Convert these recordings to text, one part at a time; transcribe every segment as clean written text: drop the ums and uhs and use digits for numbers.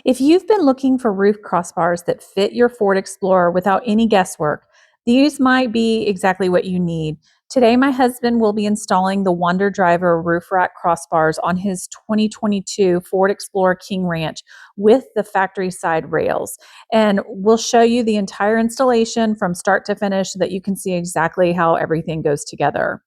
If you've been looking for roof crossbars that fit your Ford Explorer without any guesswork, these might be exactly what you need. Today, my husband will be installing the Wonderdriver roof rack crossbars on his 2022 Ford Explorer King Ranch with the factory side rails. And we'll show you the entire installation from start to finish so that you can see exactly how everything goes together.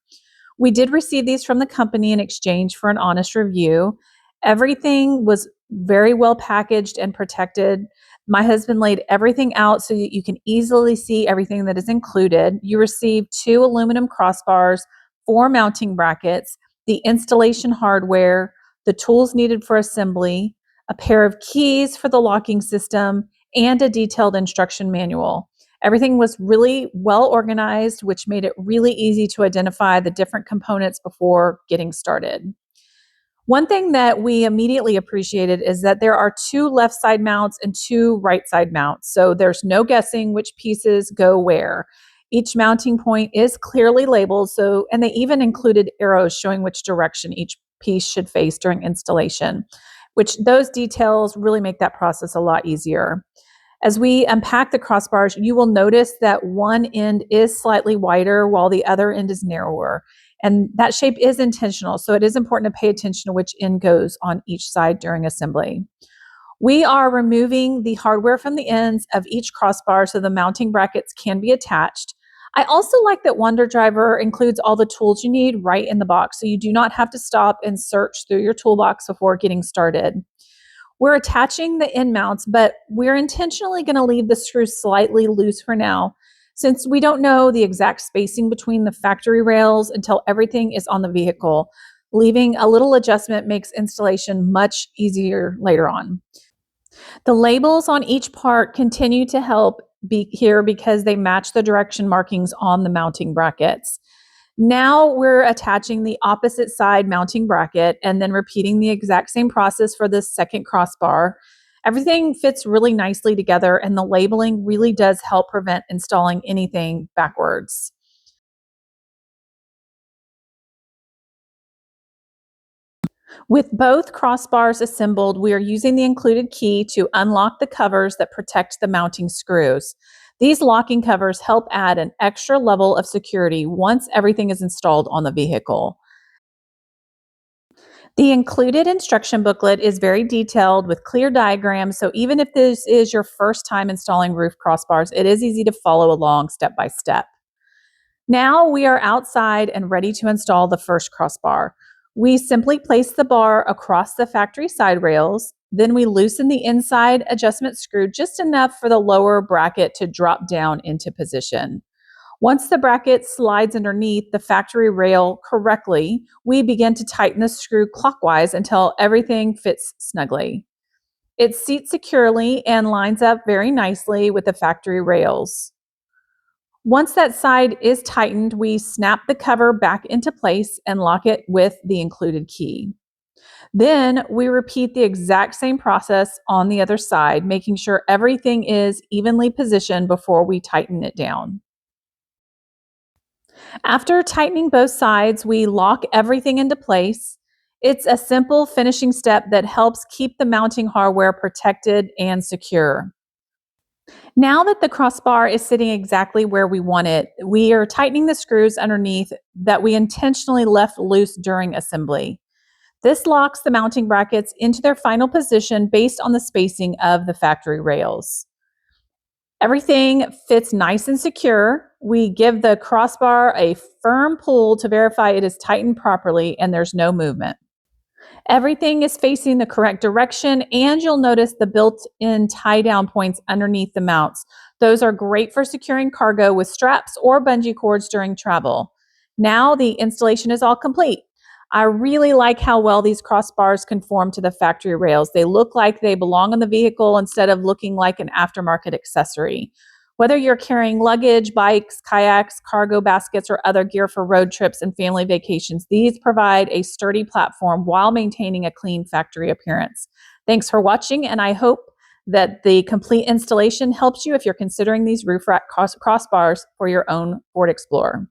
We did receive these from the company in exchange for an honest review. Everything was very well packaged and protected. My husband laid everything out so that you can easily see everything that is included. You receive 2 aluminum crossbars, 4 mounting brackets, the installation hardware, the tools needed for assembly, a pair of keys for the locking system, and a detailed instruction manual. Everything was really well organized, which made it really easy to identify the different components before getting started. One thing that we immediately appreciated is that there are 2 left side mounts and 2 right side mounts. So there's no guessing which pieces go where. Each mounting point is clearly labeled, and they even included arrows showing which direction each piece should face during installation, which those details really make that process a lot easier. As we unpack the crossbars, you will notice that one end is slightly wider while the other end is narrower. And that shape is intentional, so it is important to pay attention to which end goes on each side during assembly. We are removing the hardware from the ends of each crossbar so the mounting brackets can be attached. I also like that Wonderdriver includes all the tools you need right in the box, so you do not have to stop and search through your toolbox before getting started. We're attaching the end mounts, but we're intentionally going to leave the screws slightly loose for now, since we don't know the exact spacing between the factory rails until everything is on the vehicle. Leaving a little adjustment makes installation much easier later on. The labels on each part continue to help here because they match the direction markings on the mounting brackets. Now we're attaching the opposite side mounting bracket and then repeating the exact same process for the second crossbar. Everything fits really nicely together, and the labeling really does help prevent installing anything backwards. With both crossbars assembled, we are using the included key to unlock the covers that protect the mounting screws. These locking covers help add an extra level of security once everything is installed on the vehicle. The included instruction booklet is very detailed with clear diagrams, so even if this is your first time installing roof crossbars, it is easy to follow along step by step. Now we are outside and ready to install the first crossbar. We simply place the bar across the factory side rails, then we loosen the inside adjustment screw just enough for the lower bracket to drop down into position. Once the bracket slides underneath the factory rail correctly, we begin to tighten the screw clockwise until everything fits snugly. It seats securely and lines up very nicely with the factory rails. Once that side is tightened, we snap the cover back into place and lock it with the included key. Then we repeat the exact same process on the other side, making sure everything is evenly positioned before we tighten it down. After tightening both sides, we lock everything into place. It's a simple finishing step that helps keep the mounting hardware protected and secure. Now that the crossbar is sitting exactly where we want it, we are tightening the screws underneath that we intentionally left loose during assembly. This locks the mounting brackets into their final position based on the spacing of the factory rails. Everything fits nice and secure. We give the crossbar a firm pull to verify it is tightened properly and there's no movement. Everything is facing the correct direction, and you'll notice the built-in tie-down points underneath the mounts. Those are great for securing cargo with straps or bungee cords during travel. Now the installation is all complete. I really like how well these crossbars conform to the factory rails. They look like they belong on the vehicle instead of looking like an aftermarket accessory. Whether you're carrying luggage, bikes, kayaks, cargo baskets, or other gear for road trips and family vacations, these provide a sturdy platform while maintaining a clean factory appearance. Thanks for watching, and I hope that the complete installation helps you if you're considering these roof rack crossbars for your own Ford Explorer.